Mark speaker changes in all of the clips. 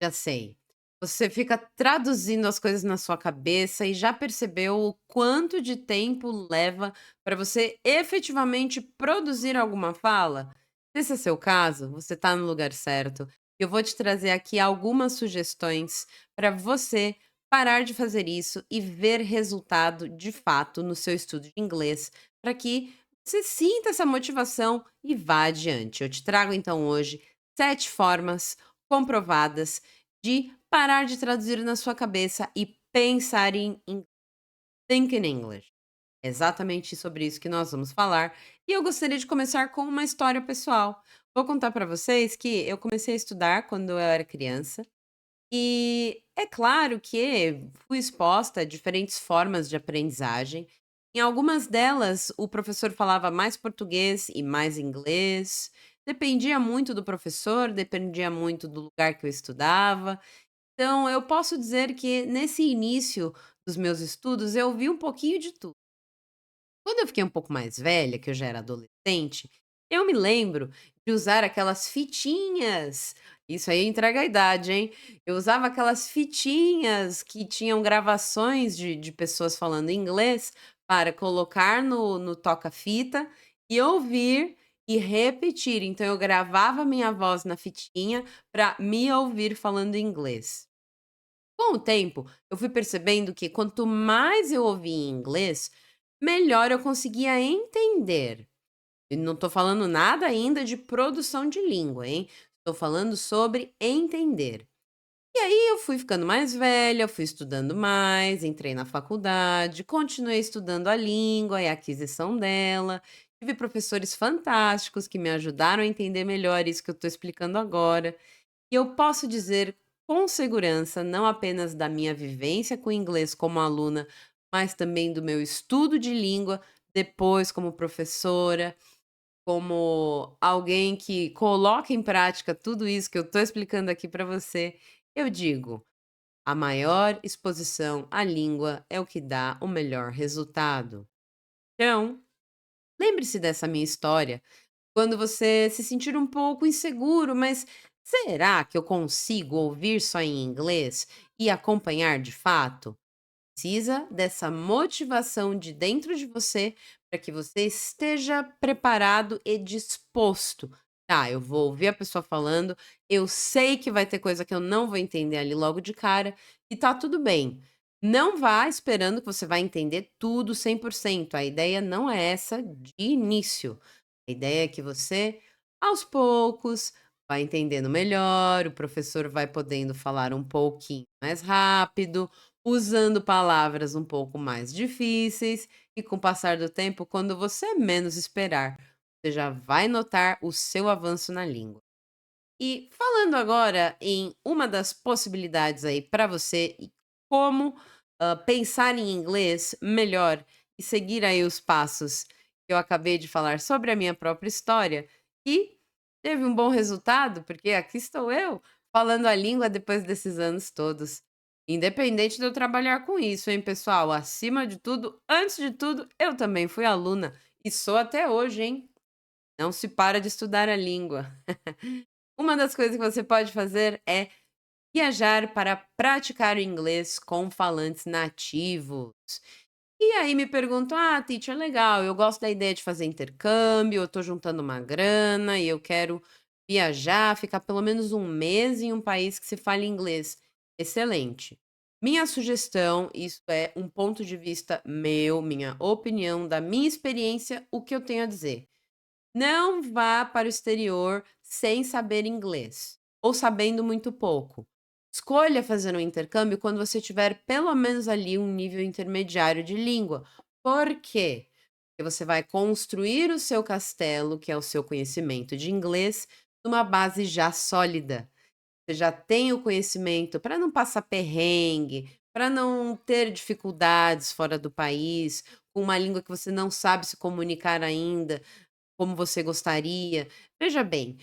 Speaker 1: Já sei. Você fica traduzindo as coisas na sua cabeça e já percebeu o quanto de tempo leva para você efetivamente produzir alguma fala? Se esse é seu caso, você está no lugar certo. Eu vou te trazer aqui algumas sugestões para você parar de fazer isso e ver resultado de fato no seu estudo de inglês, para que você sinta essa motivação e vá adiante. Eu te trago então hoje 7 formas comprovadas de parar de traduzir na sua cabeça e pensar em think in English. É exatamente sobre isso que nós vamos falar. E eu gostaria de começar com uma história pessoal. Vou contar para vocês que eu comecei a estudar quando eu era criança. E é claro que fui exposta a diferentes formas de aprendizagem. Em algumas delas, o professor falava mais português e mais inglês. Dependia muito do professor, dependia muito do lugar que eu estudava. Então, eu posso dizer que nesse início dos meus estudos, eu vi um pouquinho de tudo. Quando eu fiquei um pouco mais velha, que eu já era adolescente, eu me lembro de usar aquelas fitinhas. Isso aí entrega a idade, hein? Eu usava aquelas fitinhas que tinham gravações de pessoas falando inglês para colocar no toca-fita e ouvir e repetir. Então, eu gravava minha voz na fitinha para me ouvir falando inglês. Com o tempo, eu fui percebendo que quanto mais eu ouvia em inglês, melhor eu conseguia entender. E não estou falando nada ainda de produção de língua, hein? Estou falando sobre entender. E aí eu fui ficando mais velha, fui estudando mais, entrei na faculdade, continuei estudando a língua e a aquisição dela. Tive professores fantásticos que me ajudaram a entender melhor isso que eu estou explicando agora. E eu posso dizer com segurança, não apenas da minha vivência com o inglês como aluna, mas também do meu estudo de língua, depois como professora, como alguém que coloca em prática tudo isso que eu estou explicando aqui para você. Eu digo, a maior exposição à língua é o que dá o melhor resultado. Então, lembre-se dessa minha história quando você se sentir um pouco inseguro, mas será que eu consigo ouvir só em inglês e acompanhar de fato? Precisa dessa motivação de dentro de você para que você esteja preparado e disposto. Tá, eu vou ouvir a pessoa falando, eu sei que vai ter coisa que eu não vou entender ali logo de cara, e tá tudo bem. Não vá esperando que você vai entender tudo 100%. A ideia não é essa de início. A ideia é que você, aos poucos, vai entendendo melhor, o professor vai podendo falar um pouquinho mais rápido, usando palavras um pouco mais difíceis, e com o passar do tempo, quando você menos esperar, você já vai notar o seu avanço na língua. E falando agora em uma das possibilidades aí para você e como pensar em inglês melhor e seguir aí os passos que eu acabei de falar sobre a minha própria história, e teve um bom resultado, porque aqui estou eu falando a língua depois desses anos todos. Independente de eu trabalhar com isso, hein, pessoal? Acima de tudo, antes de tudo, eu também fui aluna e sou até hoje, hein? Não se para de estudar a língua. Uma das coisas que você pode fazer é viajar para praticar o inglês com falantes nativos. E aí me perguntam: "Ah, teacher, legal, eu gosto da ideia de fazer intercâmbio, eu tô juntando uma grana e eu quero viajar, ficar pelo menos um mês em um país que se fale inglês". Excelente. Minha sugestão, isso é um ponto de vista meu, minha opinião, da minha experiência, o que eu tenho a dizer. Não vá para o exterior sem saber inglês, ou sabendo muito pouco. Escolha fazer um intercâmbio quando você tiver pelo menos ali um nível intermediário de língua. Por quê? Porque você vai construir o seu castelo, que é o seu conhecimento de inglês, numa base já sólida. Você já tem o conhecimento para não passar perrengue, para não ter dificuldades fora do país, com uma língua que você não sabe se comunicar ainda como você gostaria. Veja bem,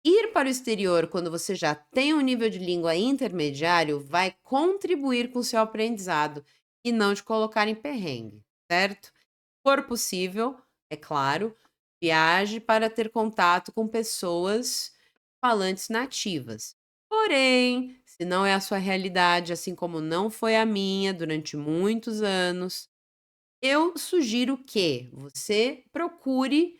Speaker 1: ir para o exterior quando você já tem um nível de língua intermediário vai contribuir com o seu aprendizado e não te colocar em perrengue, certo? For possível, é claro, viaje para ter contato com pessoas falantes nativas. Porém, se não é a sua realidade, assim como não foi a minha durante muitos anos, eu sugiro que você procure,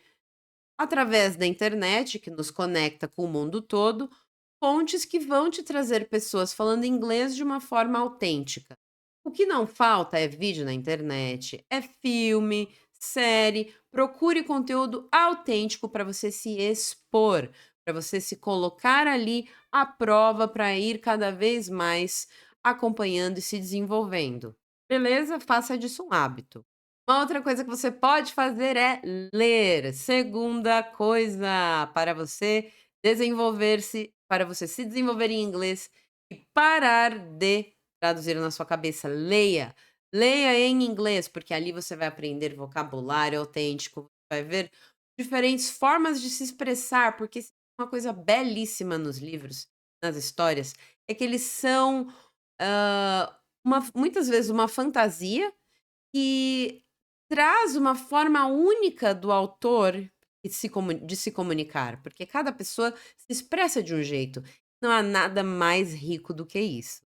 Speaker 1: através da internet, que nos conecta com o mundo todo, fontes que vão te trazer pessoas falando inglês de uma forma autêntica. O que não falta é vídeo na internet, é filme, série. Procure conteúdo autêntico para você se expor, para você se colocar ali à prova para ir cada vez mais acompanhando e se desenvolvendo. Beleza? Faça disso um hábito. Uma outra coisa que você pode fazer é ler. Segunda coisa para você desenvolver-se, para você se desenvolver em inglês e parar de traduzir na sua cabeça. Leia. Leia em inglês, porque ali você vai aprender vocabulário autêntico, vai ver diferentes formas de se expressar, porque uma coisa belíssima nos livros, nas histórias, é que eles são muitas vezes uma fantasia que traz uma forma única do autor de se comunicar, porque cada pessoa se expressa de um jeito. Não há nada mais rico do que isso.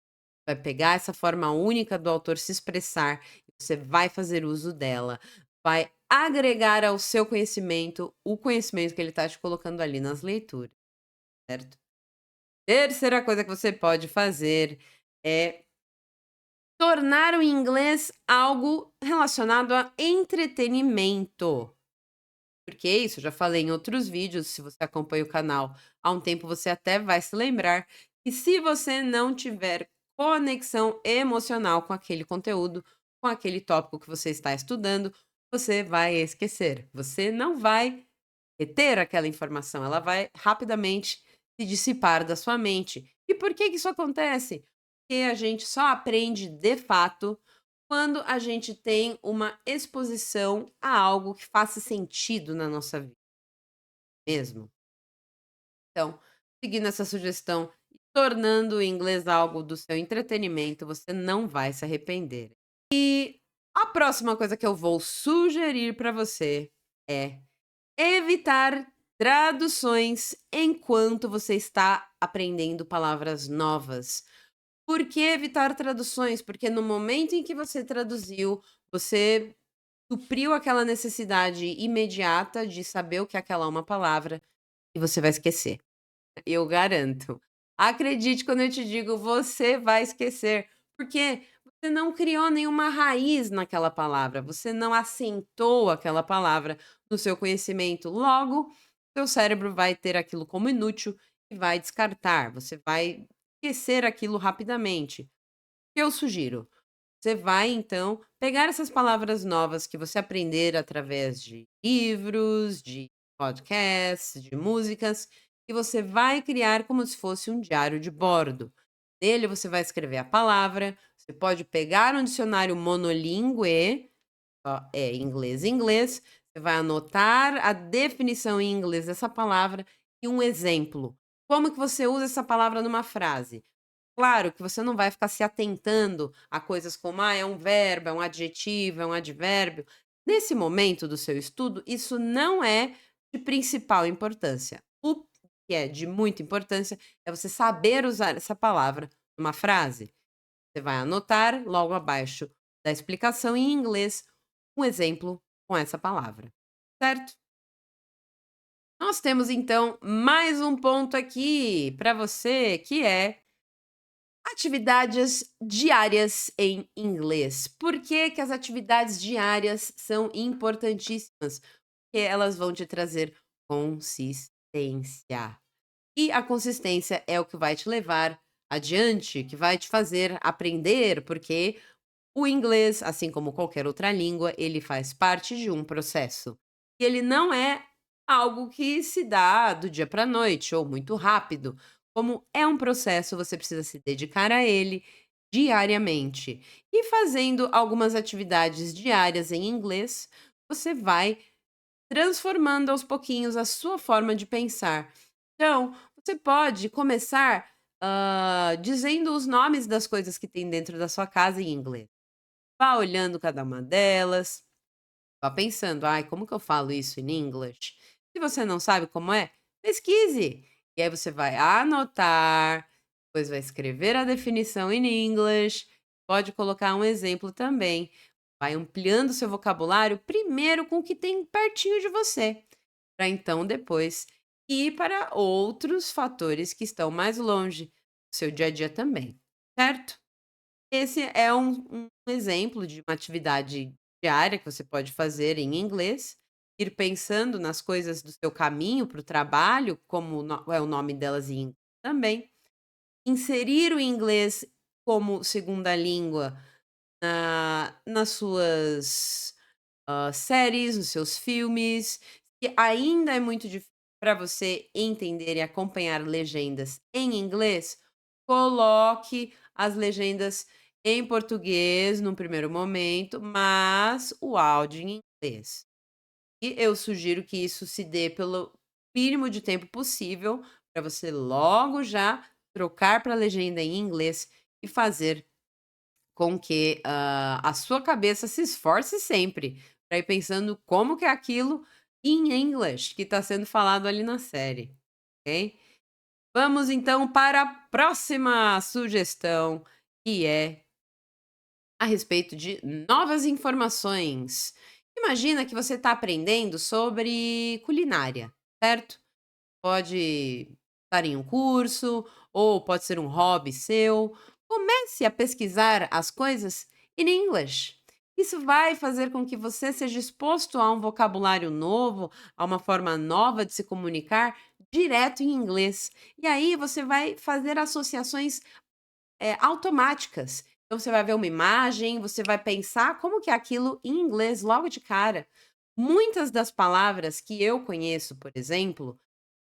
Speaker 1: Vai pegar essa forma única do autor se expressar e você vai fazer uso dela. Vai agregar ao seu conhecimento o conhecimento que ele está te colocando ali nas leituras, certo? Terceira coisa que você pode fazer é tornar o inglês algo relacionado a entretenimento. Porque isso, eu já falei em outros vídeos, se você acompanha o canal há um tempo, você até vai se lembrar que se você não tiver conexão emocional com aquele conteúdo, com aquele tópico que você está estudando, você vai esquecer. Você não vai reter aquela informação, ela vai rapidamente se dissipar da sua mente. E por que que isso acontece? Porque a gente só aprende de fato quando a gente tem uma exposição a algo que faça sentido na nossa vida mesmo. Então, seguindo essa sugestão e tornando o inglês algo do seu entretenimento, você não vai se arrepender. E a próxima coisa que eu vou sugerir para você é evitar traduções enquanto você está aprendendo palavras novas. Por que evitar traduções? Porque no momento em que você traduziu, você supriu aquela necessidade imediata de saber o que é aquela uma palavra e você vai esquecer. Eu garanto. Acredite quando eu te digo, você vai esquecer, porque você não criou nenhuma raiz naquela palavra, você não assentou aquela palavra no seu conhecimento. Logo, seu cérebro vai ter aquilo como inútil e vai descartar. Você vai esquecer aquilo rapidamente. O que eu sugiro? Você vai então pegar essas palavras novas que você aprender através de livros, de podcasts, de músicas, e você vai criar como se fosse um diário de bordo. Nele você vai escrever a palavra, você pode pegar um dicionário monolíngue, só é inglês inglês, você vai anotar a definição em inglês dessa palavra e um exemplo. Como que você usa essa palavra numa frase? Claro que você não vai ficar se atentando a coisas como, é um verbo, é um adjetivo, é um advérbio. Nesse momento do seu estudo, isso não é de principal importância. O que é de muita importância é você saber usar essa palavra numa frase. Você vai anotar logo abaixo da explicação em inglês um exemplo com essa palavra, certo? Nós temos então mais um ponto aqui para você que é atividades diárias em inglês. Por que que as atividades diárias são importantíssimas? Porque elas vão te trazer consistência. E a consistência é o que vai te levar adiante, que vai te fazer aprender, porque o inglês, assim como qualquer outra língua, ele faz parte de um processo. E ele não é algo que se dá do dia para a noite ou muito rápido. Como é um processo, você precisa se dedicar a ele diariamente. E fazendo algumas atividades diárias em inglês, você vai transformando aos pouquinhos a sua forma de pensar. Então, você pode começar dizendo os nomes das coisas que tem dentro da sua casa em inglês. Vá olhando cada uma delas, vá pensando: "Ai, como que eu falo isso em English?". Se você não sabe como é, pesquise. E aí você vai anotar, depois vai escrever a definição em inglês, pode colocar um exemplo também. Vai ampliando seu vocabulário primeiro com o que tem pertinho de você, para então depois ir para outros fatores que estão mais longe, do seu dia a dia também, certo? Esse é um exemplo de uma atividade diária que você pode fazer em inglês, ir pensando nas coisas do seu caminho para o trabalho, como é o nome delas em inglês também, inserir o inglês como segunda língua nas suas séries, nos seus filmes. Se ainda é muito difícil para você entender e acompanhar legendas em inglês, coloque as legendas em português num primeiro momento, mas o áudio em inglês. E eu sugiro que isso se dê pelo mínimo de tempo possível, para você logo já trocar para a legenda em inglês e fazer com que, a sua cabeça se esforce sempre para ir pensando como que é aquilo em English que está sendo falado ali na série, ok? Vamos então para a próxima sugestão, que é a respeito de novas informações. Imagina que você está aprendendo sobre culinária, certo? Pode estar em um curso ou pode ser um hobby seu. Comece a pesquisar as coisas in English. Isso vai fazer com que você seja exposto a um vocabulário novo, a uma forma nova de se comunicar direto em inglês. E aí você vai fazer associações automáticas. Então você vai ver uma imagem, você vai pensar como que é aquilo em inglês logo de cara. Muitas das palavras que eu conheço, por exemplo,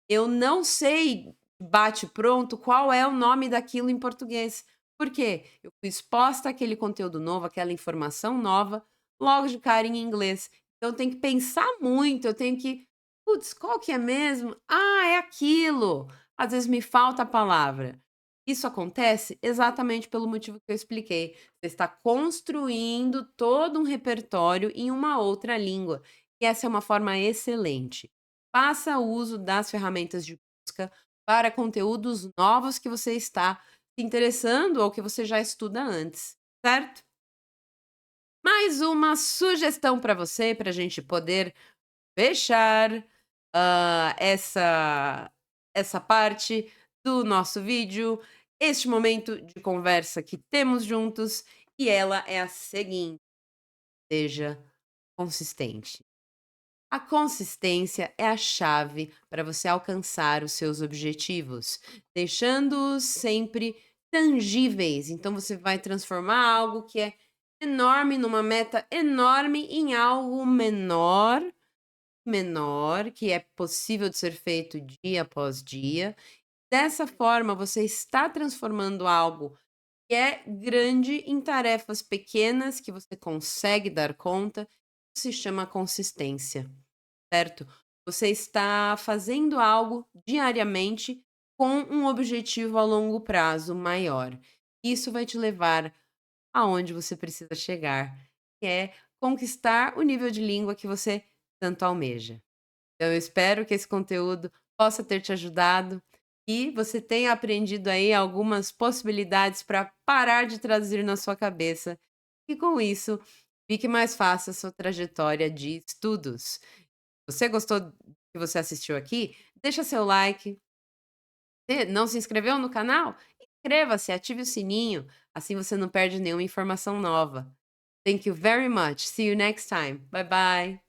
Speaker 1: eu não sei bate pronto qual é o nome daquilo em português. Por quê? Eu fui exposta àquele conteúdo novo, àquela informação nova, logo de cara em inglês. Então eu tenho que pensar muito, eu tenho que, putz, qual que é mesmo? Ah, é aquilo. Às vezes me falta a palavra. Isso acontece exatamente pelo motivo que eu expliquei. Você está construindo todo um repertório em uma outra língua. E essa é uma forma excelente. Faça uso das ferramentas de busca para conteúdos novos que você está se interessando ou que você já estuda antes, certo? Mais uma sugestão para você, para a gente poder fechar essa parte do nosso vídeo, este momento de conversa que temos juntos, e ela é a seguinte: seja consistente. A consistência é a chave para você alcançar os seus objetivos, deixando-os sempre tangíveis. Então, você vai transformar algo que é enorme numa meta enorme em algo menor, que é possível de ser feito dia após dia. Dessa forma, você está transformando algo que é grande em tarefas pequenas que você consegue dar conta. Isso se chama consistência, certo? Você está fazendo algo diariamente com um objetivo a longo prazo maior. Isso vai te levar aonde você precisa chegar, que é conquistar o nível de língua que você tanto almeja. Então, eu espero que esse conteúdo possa ter te ajudado e você tenha aprendido aí algumas possibilidades para parar de traduzir na sua cabeça e, com isso, fique mais fácil a sua trajetória de estudos. Você gostou do que você assistiu aqui? Deixa seu like. Não se inscreveu no canal? Inscreva-se, ative o sininho, assim você não perde nenhuma informação nova. Thank you very much. See you next time. Bye bye.